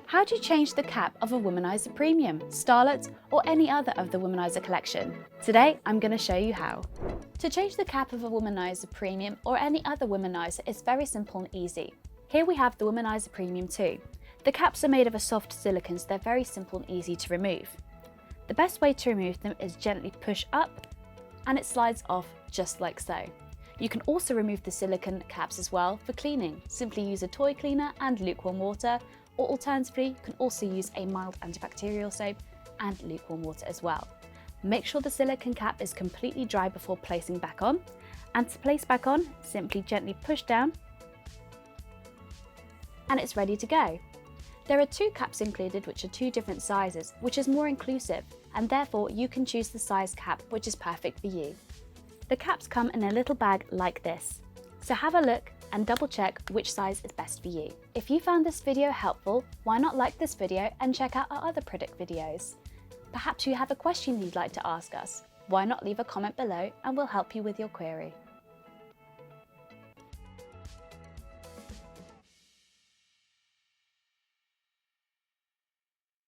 How do you change the cap of a Womanizer Premium, Starlet, or any other of the Womanizer collection? Today, I'm going to show you how. To change the cap of a Womanizer Premium or any other Womanizer is very simple and easy. Here we have the Womanizer Premium 2. The caps are made of a soft silicone, so they're very simple and easy to remove. The best way to remove them is gently push up and it slides off just like so. You can also remove the silicone caps as well for cleaning. Simply use a toy cleaner and lukewarm water, or alternatively, you can also use a mild antibacterial soap and lukewarm water as well. Make sure the silicone cap is completely dry before placing back on, and to place back on, simply gently push down and it's ready to go. There are two caps included which are two different sizes, which is more inclusive, and therefore you can choose the size cap which is perfect for you. The caps come in a little bag like this, so have a look and double check which size is best for you. If you found this video helpful, why not like this video and check out our other product videos? Perhaps you have a question you'd like to ask us. Why not leave a comment below and we'll help you with your query.